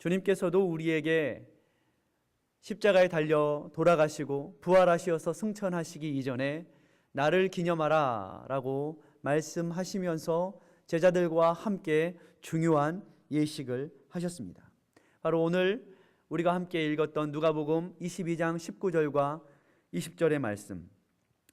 주님께서도 우리에게 십자가에 달려 돌아가시고 부활하시어서 승천하시기 이전에 나를 기념하라 라고 말씀하시면서 제자들과 함께 중요한 예식을 하셨습니다. 바로 오늘 우리가 함께 읽었던 누가복음 22장 19절과 20절의 말씀,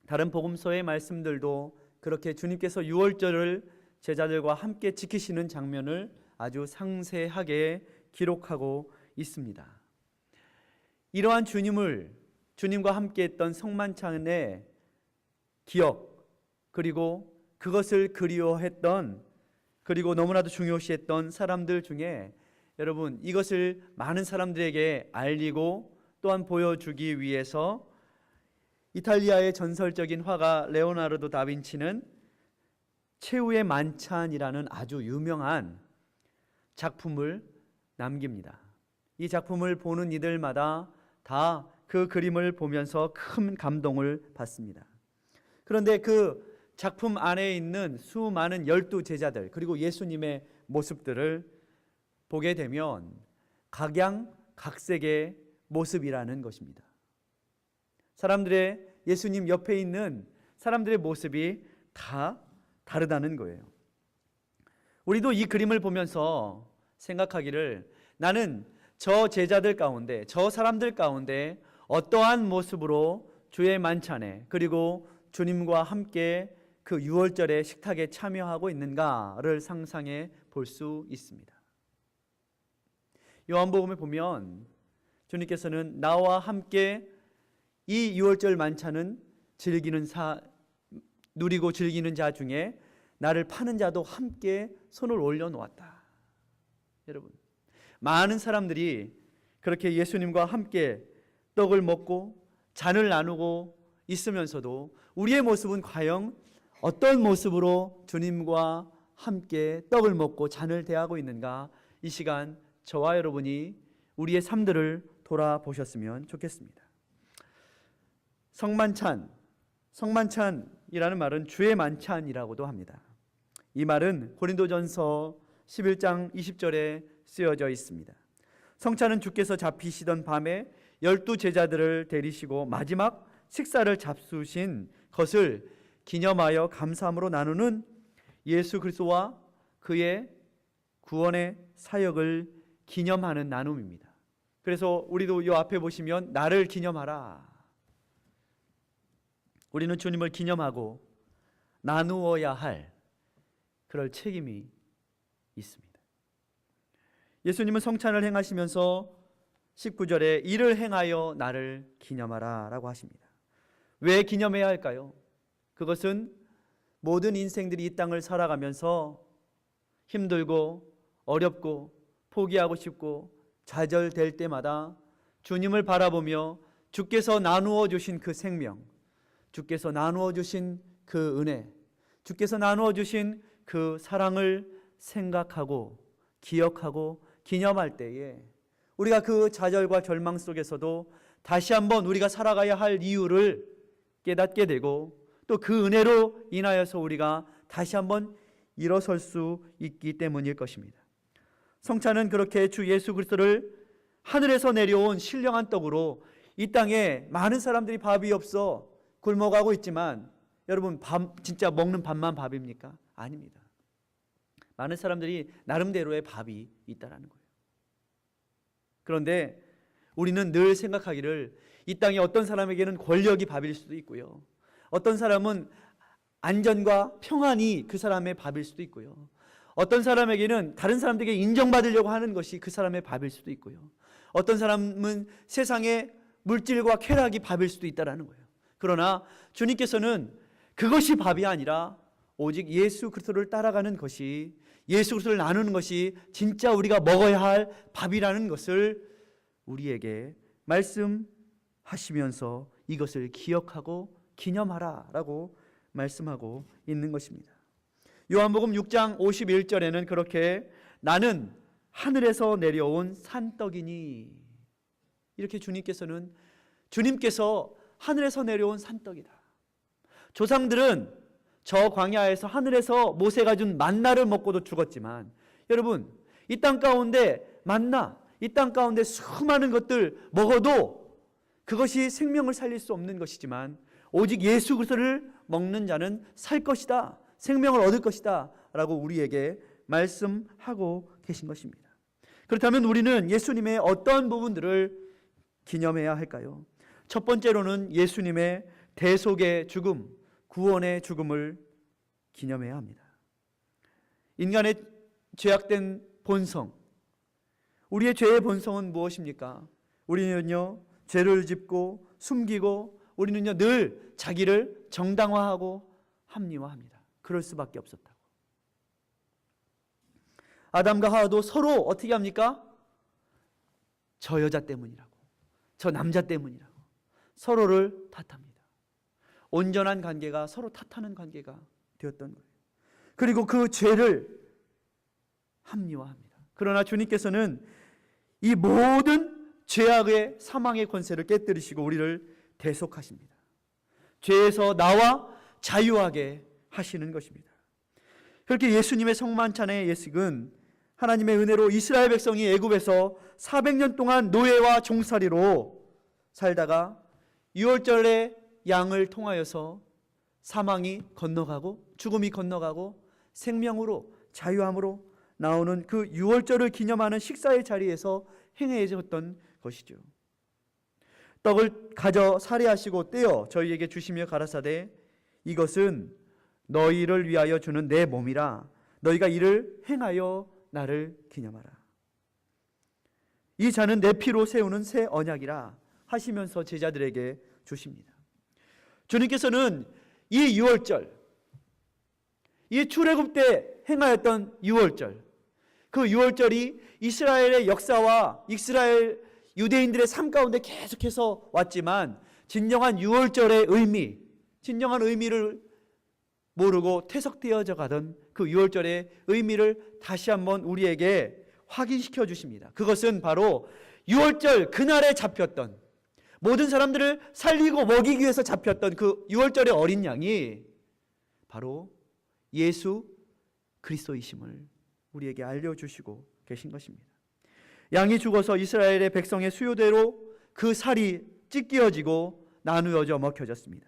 다른 복음서의 말씀들도 그렇게 주님께서 유월절을 제자들과 함께 지키시는 장면을 아주 상세하게 기록하고 있습니다. 이러한 주님과 함께 했던 성만찬의 기억, 그리고 그것을 그리워했던, 그리고 너무나도 중요시했던 사람들 중에 여러분, 이것을 많은 사람들에게 알리고 또한 보여주기 위해서 이탈리아의 전설적인 화가 레오나르도 다빈치는 최후의 만찬이라는 아주 유명한 작품을 남깁니다. 이 작품을 보는 이들마다 다 그 그림을 보면서 큰 감동을 받습니다. 그런데 그 작품 안에 있는 수많은 12제자들 그리고 예수님의 모습들을 보게 되면 각양각색의 모습이라는 것입니다. 사람들의 예수님 옆에 있는 사람들의 모습이 다 다르다는 거예요. 우리도 이 그림을 보면서 생각하기를, 나는 저 제자들 가운데, 저 사람들 가운데 어떠한 모습으로 주의 만찬에 그리고 주님과 함께 그 유월절의 식탁에 참여하고 있는가를 상상해 볼 수 있습니다. 요한복음에 보면 주님께서는 나와 함께 이 유월절 만찬은 누리고 즐기는 자 중에 나를 파는 자도 함께 손을 올려놓았다. 여러분, 많은 사람들이 그렇게 예수님과 함께 떡을 먹고 잔을 나누고 있으면서도 우리의 모습은 과연 어떤 모습으로 주님과 함께 떡을 먹고 잔을 대하고 있는가, 이 시간 저와 여러분이 우리의 삶들을 돌아보셨으면 좋겠습니다. 성만찬이라는 말은 주의 만찬이라고도 합니다. 이 말은 고린도전서 11장 20절에 쓰여져 있습니다. 성찬은 주께서 잡히시던 밤에 12제자들을 데리시고 마지막 식사를 잡수신 것을 기념하여 감사함으로 나누는 예수 그리스도와 그의 구원의 사역을 기념하는 나눔입니다. 그래서 우리도 이 앞에 보시면 나를 기념하라. 우리는 주님을 기념하고 나누어야 할 그럴 책임이 있습니다. 예수님은 성찬을 행하시면서 19절에 이를 행하여 나를 기념하라 라고 하십니다. 왜 기념해야 할까요? 그것은 모든 인생들이 이 땅을 살아가면서 힘들고 어렵고 포기하고 싶고 좌절될 때마다 주님을 바라보며 주께서 나누어 주신 그 생명, 주께서 나누어 주신 그 은혜, 주께서 나누어 주신 그 사랑을 생각하고 기억하고 기념할 때에 우리가 그 좌절과 절망 속에서도 다시 한번 우리가 살아가야 할 이유를 깨닫게 되고 또 그 은혜로 인하여서 우리가 다시 한번 일어설 수 있기 때문일 것입니다. 성찬은 그렇게 주 예수 그리스도를 하늘에서 내려온 신령한 떡으로 이 땅에 많은 사람들이 밥이 없어 굶어가고 있지만 여러분, 진짜 먹는 밥만 밥입니까? 아닙니다. 많은 사람들이 나름대로의 밥이 있다라는 거예요. 그런데 우리는 늘 생각하기를 이 땅에 어떤 사람에게는 권력이 밥일 수도 있고요, 어떤 사람은 안전과 평안이 그 사람의 밥일 수도 있고요, 어떤 사람에게는 다른 사람들에게 인정받으려고 하는 것이 그 사람의 밥일 수도 있고요, 어떤 사람은 세상의 물질과 쾌락이 밥일 수도 있다는 거예요. 그러나 주님께서는 그것이 밥이 아니라 오직 예수 그리스도를 따라가는 것이, 예수 그리스도를 나누는 것이 진짜 우리가 먹어야 할 밥이라는 것을 우리에게 말씀하시면서 이것을 기억하고 기념하라 라고 말씀하고 있는 것입니다. 요한복음 6장 51절에는 그렇게 나는 하늘에서 내려온 산떡이니, 이렇게 주님께서 하늘에서 내려온 산떡이다. 조상들은 저 광야에서 하늘에서 모세가 준 만나를 먹고도 죽었지만 여러분, 이 땅 가운데 만나, 이 땅 가운데 수많은 것들 먹어도 그것이 생명을 살릴 수 없는 것이지만 오직 예수 그리스도를 먹는 자는 살 것이다, 생명을 얻을 것이다 라고 우리에게 말씀하고 계신 것입니다. 그렇다면 우리는 예수님의 어떤 부분들을 기념해야 할까요? 첫 번째로는 예수님의 대속의 죽음, 구원의 죽음을 기념해야 합니다. 인간의 죄악된 본성, 우리의 죄의 본성은 무엇입니까? 우리는요, 죄를 짓고 숨기고 우리는요, 늘 자기를 정당화하고 합리화합니다. 그럴 수밖에 없었다고. 아담과 하와도 서로 어떻게 합니까? 저 여자 때문이라고, 저 남자 때문이라고 서로를 탓합니다. 온전한 관계가 서로 탓하는 관계가 되었던 거예요. 그리고 그 죄를 합리화합니다. 그러나 주님께서는 이 모든 죄악의 사망의 권세를 깨뜨리시고 우리를 대속하십니다. 죄에서 나와 자유하게 하시는 것입니다. 그렇게 예수님의 성만찬의 예식은 하나님의 은혜로 이스라엘 백성이 애굽에서 400년 동안 노예와 종살이로 살다가 유월절에 양을 통하여서 사망이 건너가고 죽음이 건너가고 생명으로 자유함으로 나오는 그 유월절을 기념하는 식사의 자리에서 행해졌던 것이죠. 떡을 가져 살해하시고 떼어 저희에게 주시며 가라사대 이것은 너희를 위하여 주는 내 몸이라 너희가 이를 행하여 나를 기념하라. 이 잔은 내 피로 세우는 새 언약이라 하시면서 제자들에게 주십니다. 주님께서는 이 유월절, 이 출애굽 때 행하였던 유월절, 그 유월절이 이스라엘의 역사와 이스라엘 유대인들의 삶 가운데 계속해서 왔지만 진정한 유월절의 의미, 진정한 의미를 모르고 퇴색되어져 가던 그 유월절의 의미를 다시 한번 우리에게 확인시켜 주십니다. 그것은 바로 유월절 그날에 잡혔던, 모든 사람들을 살리고 먹이기 위해서 잡혔던 그 유월절의 어린 양이 바로 예수 그리스도이심을 우리에게 알려주시고 계신 것입니다. 양이 죽어서 이스라엘의 백성의 수요대로 그 살이 찢겨지고 나누어져 먹혀졌습니다.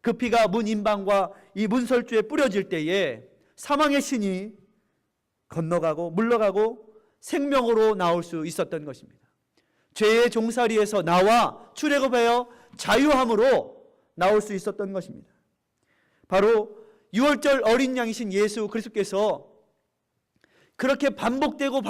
그 피가 문 인방과 이 문설주에 뿌려질 때에 사망의 신이 건너가고 물러가고 생명으로 나올 수 있었던 것입니다. 죄의 종살이에서 나와 출애굽하여 자유함으로 나올 수 있었던 것입니다. 바로 유월절 어린 양이신 예수 그리스도께서 그렇게 반복되었던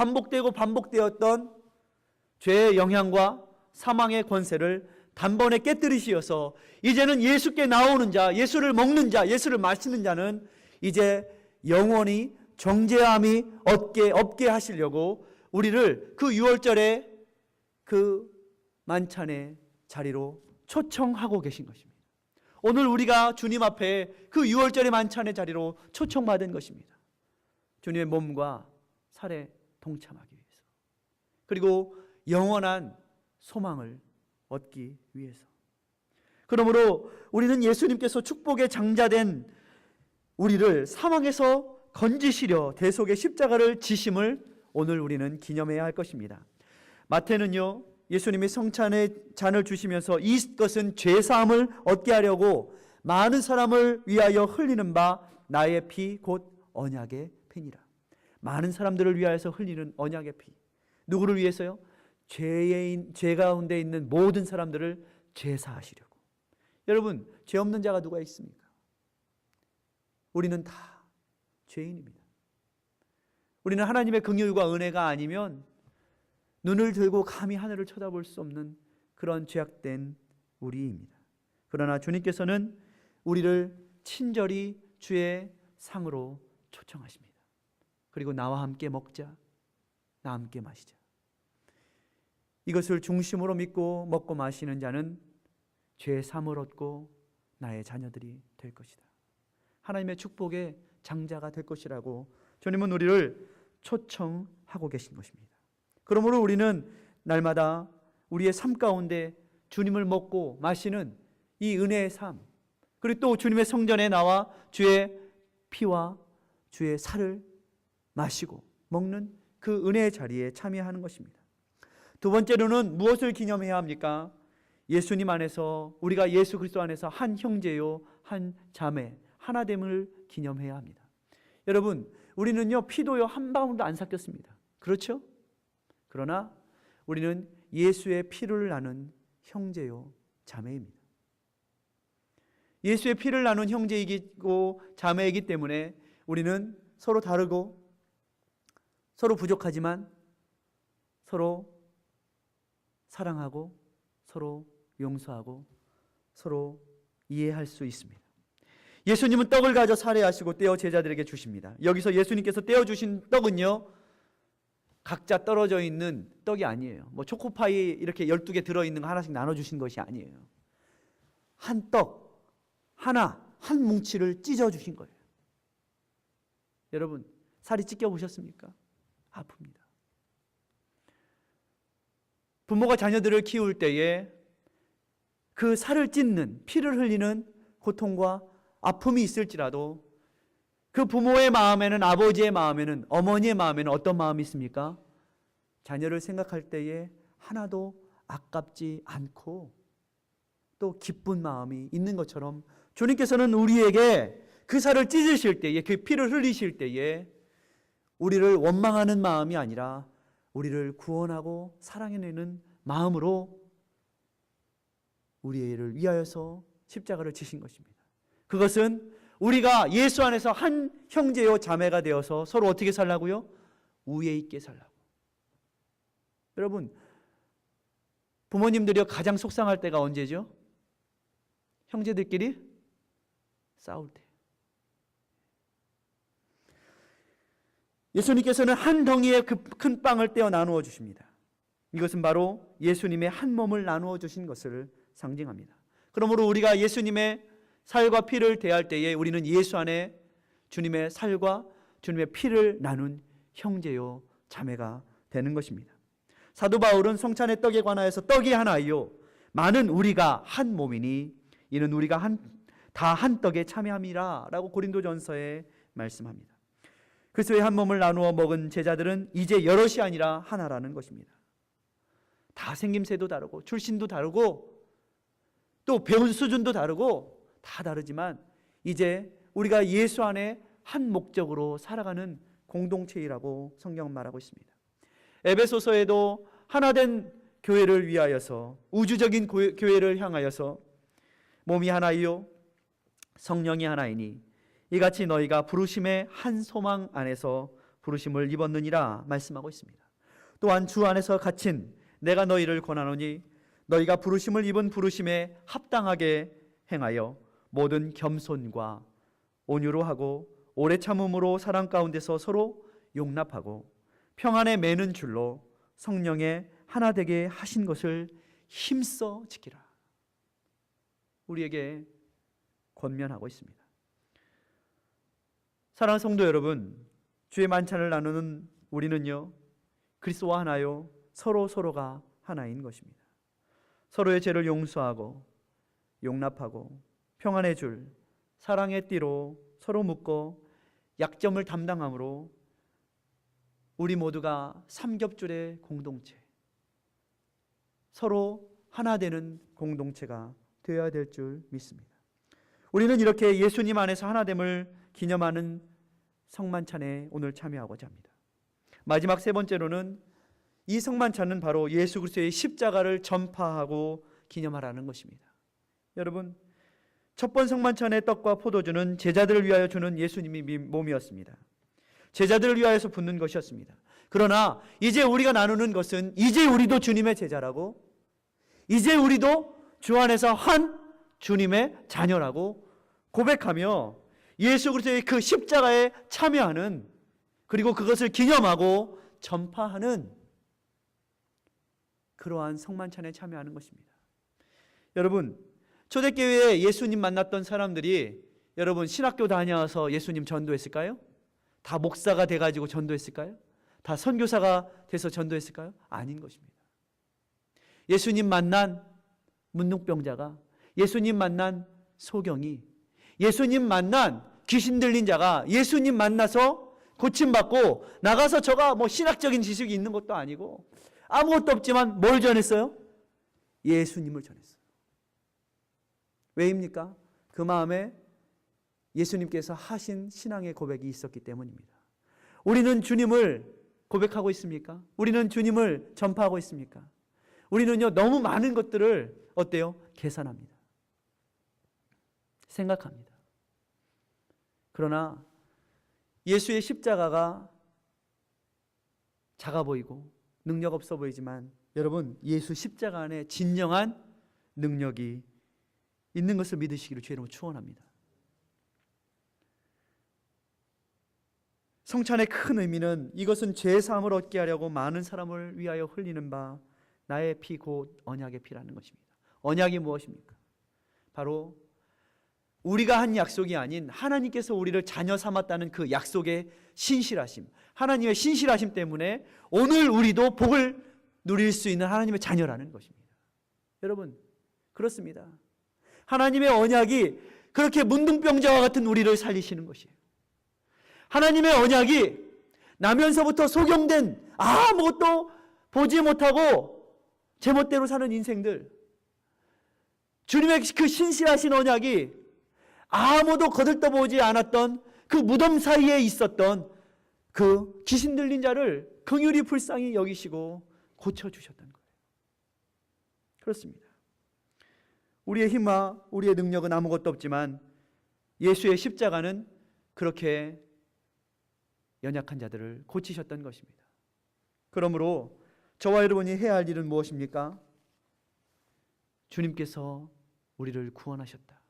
죄의 영향과 사망의 권세를 단번에 깨뜨리시어서 이제는 예수께 나오는 자, 예수를 먹는 자, 예수를 마시는 자는 이제 영원히 정죄함이 없게 하시려고 우리를 그 유월절의 그 만찬의 자리로 초청하고 계신 것입니다. 오늘 우리가 주님 앞에 그 유월절의 만찬의 자리로 초청받은 것입니다. 주님의 몸과 살에 동참하기 위해서, 그리고 영원한 소망을 얻기 위해서. 그러므로 우리는 예수님께서 축복의 장자된 우리를 사망에서 건지시려 대속의 십자가를 지심을 오늘 우리는 기념해야 할 것입니다. 마태는요, 예수님이 성찬의 잔을 주시면서 이것은 죄사함을 얻게 하려고 많은 사람을 위하여 흘리는 바 나의 피 곧 언약의 피니라. 많은 사람들을 위하여서 흘리는 언약의 피. 누구를 위해서요? 죄 가운데 있는 모든 사람들을 제사하시려고. 여러분, 죄 없는 자가 누가 있습니까? 우리는 다 죄인입니다. 우리는 하나님의 긍휼과 은혜가 아니면 눈을 들고 감히 하늘을 쳐다볼 수 없는 그런 죄악된 우리입니다. 그러나 주님께서는 우리를 친절히 주의 상으로 초청하십니다. 그리고 나와 함께 먹자, 나와 함께 마시자. 이것을 중심으로 믿고 먹고 마시는 자는 죄 사함을 얻고 나의 자녀들이 될 것이다. 하나님의 축복의 장자가 될 것이라고 주님은 우리를 초청하고 계신 것입니다. 그러므로 우리는 날마다 우리의 삶 가운데 주님을 먹고 마시는 이 은혜의 삶, 그리고 또 주님의 성전에 나와 주의 피와 주의 살을 마시고 먹는 그 은혜의 자리에 참여하는 것입니다. 두 번째로는 무엇을 기념해야 합니까? 예수님 안에서, 우리가 예수 그리스도 안에서 한 형제요 한 자매, 하나됨을 기념해야 합니다. 여러분, 우리는요 피도요 한 방울도 안 섞였습니다. 그렇죠? 그러나 우리는 예수의 피를 나눈 형제요 자매입니다. 예수의 피를 나눈 형제이고 자매이기 때문에 우리는 서로 다르고 서로 부족하지만 서로 사랑하고 서로 용서하고 서로 이해할 수 있습니다. 예수님은 떡을 가져 살해하시고 떼어 제자들에게 주십니다. 여기서 예수님께서 떼어 주신 떡은요 각자 떨어져 있는 떡이 아니에요. 뭐 초코파이 이렇게 12개 들어있는 거 하나씩 나눠주신 것이 아니에요. 한 떡 하나, 한 뭉치를 찢어주신 거예요. 여러분, 살이 찢겨 보셨습니까? 아픕니다. 부모가 자녀들을 키울 때에 그 살을 찢는, 피를 흘리는 고통과 아픔이 있을지라도 그 부모의 마음에는, 아버지의 마음에는, 어머니의 마음에는 어떤 마음이 있습니까? 자녀를 생각할 때에 하나도 아깝지 않고 또 기쁜 마음이 있는 것처럼 주님께서는 우리에게 그 살을 찢으실 때에, 그 피를 흘리실 때에 우리를 원망하는 마음이 아니라 우리를 구원하고 사랑해내는 마음으로 우리를 위하여서 십자가를 지신 것입니다. 그것은 우리가 예수 안에서 한 형제요 자매가 되어서 서로 어떻게 살라고요? 우애 있게 살라고. 여러분, 부모님들이 가장 속상할 때가 언제죠? 형제들끼리 싸울 때. 예수님께서는 한 덩이의 그 큰 빵을 떼어 나누어 주십니다. 이것은 바로 예수님의 한 몸을 나누어 주신 것을 상징합니다. 그러므로 우리가 예수님의 살과 피를 대할 때에 우리는 예수 안에 주님의 살과 주님의 피를 나눈 형제요 자매가 되는 것입니다. 사도 바울은 성찬의 떡에 관하여서 떡이 하나이요 많은 우리가 한 몸이니 이는 우리가 다 한 떡에 참여함이라 라고 고린도전서에 말씀합니다. 그리스도의 한 몸을 나누어 먹은 제자들은 이제 여럿이 아니라 하나라는 것입니다. 다 생김새도 다르고 출신도 다르고 또 배운 수준도 다르고 다 다르지만 이제 우리가 예수 안에 한 목적으로 살아가는 공동체이라고 성경은 말하고 있습니다. 에베소서에도 하나된 교회를 위하여서, 우주적인 교회를 향하여서 몸이 하나이요 성령이 하나이니 이같이 너희가 부르심의 한 소망 안에서 부르심을 입었느니라 말씀하고 있습니다. 또한 주 안에서 갇힌 내가 너희를 권하노니 너희가 부르심을 입은 부르심에 합당하게 행하여 모든 겸손과 온유로 하고 오래 참음으로 사랑 가운데서 서로 용납하고 평안에 매는 줄로 성령의 하나 되게 하신 것을 힘써 지키라. 우리에게 권면하고 있습니다. 사랑하는 성도 여러분, 주의 만찬을 나누는 우리는요 그리스도와 하나요 서로가 하나인 것입니다. 서로의 죄를 용서하고 용납하고 평안의 줄, 사랑의 띠로 서로 묶고 약점을 담당함으로 우리 모두가 삼겹줄의 공동체, 서로 하나 되는 공동체가 되어야 될 줄 믿습니다. 우리는 이렇게 예수님 안에서 하나됨을 기념하는 성만찬에 오늘 참여하고자 합니다. 마지막 세 번째로는 이 성만찬은 바로 예수 그리스도의 십자가를 전파하고 기념하라는 것입니다. 여러분, 첫 번 성만찬의 떡과 포도주는 제자들을 위하여 주는 예수님의 몸이었습니다. 제자들을 위하여서 붓는 것이었습니다. 그러나 이제 우리가 나누는 것은 이제 우리도 주님의 제자라고, 이제 우리도 주 안에서 한 주님의 자녀라고 고백하며 예수 그리스도의 그 십자가에 참여하는, 그리고 그것을 기념하고 전파하는 그러한 성만찬에 참여하는 것입니다. 여러분, 초대교회에 예수님 만났던 사람들이 여러분 신학교 다녀와서 예수님 전도했을까요? 다 목사가 돼가지고 전도했을까요? 다 선교사가 돼서 전도했을까요? 아닌 것입니다. 예수님 만난 문둥병자가, 예수님 만난 소경이, 예수님 만난 귀신 들린 자가 예수님 만나서 고침받고 나가서 저가 뭐 신학적인 지식이 있는 것도 아니고 아무것도 없지만 뭘 전했어요? 예수님을 전했어요. 왜입니까? 그 마음에 예수님께서 하신 신앙의 고백이 있었기 때문입니다. 우리는 주님을 고백하고 있습니까? 우리는 주님을 전파하고 있습니까? 우리는요, 너무 많은 것들을 어때요? 계산합니다. 생각합니다. 그러나 예수의 십자가가 작아 보이고 능력 없어 보이지만 여러분, 예수 십자가 안에 진정한 능력이 있는 것을 믿으시기를 주의 이름으로 축원합니다. 성찬의 큰 의미는 이것은 죄 사함을 얻게 하려고 많은 사람을 위하여 흘리는 바 나의 피 곧 언약의 피라는 것입니다. 언약이 무엇입니까? 바로 우리가 한 약속이 아닌 하나님께서 우리를 자녀 삼았다는 그 약속의 신실하심, 하나님의 신실하심 때문에 오늘 우리도 복을 누릴 수 있는 하나님의 자녀라는 것입니다. 여러분, 그렇습니다. 하나님의 언약이 그렇게 문둥병자와 같은 우리를 살리시는 것이에요. 하나님의 언약이 나면서부터 소경된 아무것도 보지 못하고 제멋대로 사는 인생들, 주님의 그 신실하신 언약이 아무도 거들떠보지 않았던 그 무덤 사이에 있었던 그 귀신 들린 자를 긍휼히 불쌍히 여기시고 고쳐주셨던 거예요. 그렇습니다. 우리의 힘과 우리의 능력은 아무것도 없지만 예수의 십자가는 그렇게 연약한 자들을 고치셨던 것입니다. 그러므로 저와 여러분이 해야 할 일은 무엇입니까? 주님께서 우리를 구원하셨다.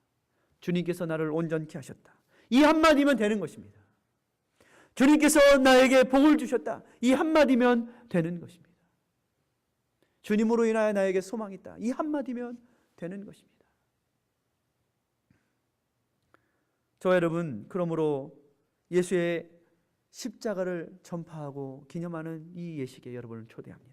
주님께서 나를 온전케 하셨다. 이 한마디면 되는 것입니다. 주님께서 나에게 복을 주셨다. 이 한마디면 되는 것입니다. 주님으로 인하여 나에게 소망이 있다. 이 한마디면 되는 것입니다. 저와 여러분, 그러므로 예수의 십자가를 전파하고 기념하는 이 예식에 여러분을 초대합니다.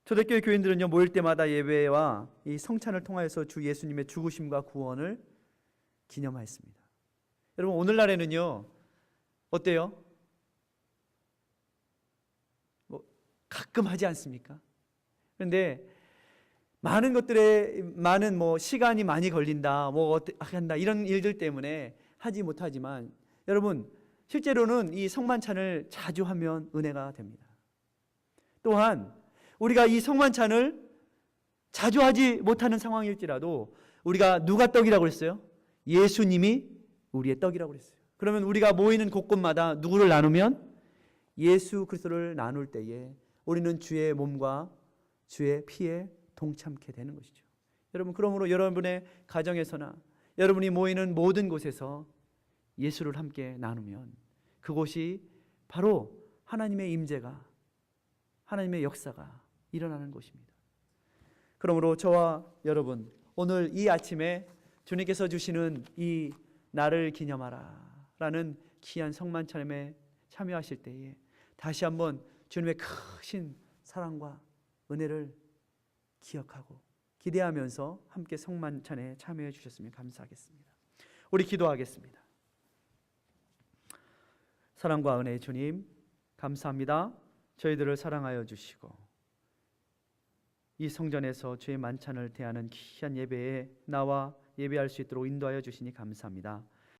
초대교회 교인들은요, 모일 때마다 예배와 이 성찬을 통하여서 주 예수님의 죽으심과 구원을 기념하였습니다. 여러분, 오늘날에는요, 어때요? 가끔 하지 않습니까? 그런데 많은 것들에 많은 시간이 많이 걸린다, 어떻게 한다, 이런 일들 때문에 하지 못하지만 여러분, 실제로는 이 성만찬을 자주 하면 은혜가 됩니다. 또한 우리가 이 성만찬을 자주 하지 못하는 상황일지라도 우리가 누가 떡이라고 그랬어요? 예수님이 우리의 떡이라고 그랬어요. 그러면 우리가 모이는 곳곳마다 누구를 나누면? 예수 그리스도를 나눌 때에 우리는 주의 몸과 주의 피에 동참케 되는 것이죠. 여러분, 그러므로 여러분의 가정에서나 여러분이 모이는 모든 곳에서 예수를 함께 나누면 그곳이 바로 하나님의 임재가, 하나님의 역사가 일어나는 곳입니다. 그러므로 저와 여러분, 오늘 이 아침에 주님께서 주시는 이 나를 기념하라 라는 귀한 성만찬에 참여하실 때에 다시 한번 주님의 크신 사랑과 은혜를 기억하고 기대하면서 함께 성만찬에 참여해 주셨으면 감사하겠습니다. 우리 기도하겠습니다. 사랑과 은혜의 주님, 감사합니다. 저희들을 사랑하여 주시고 이 성전에서 주의 만찬을 대하는 귀한 예배에 나와 예배할 수 있도록 인도하여 주시니 감사합니다.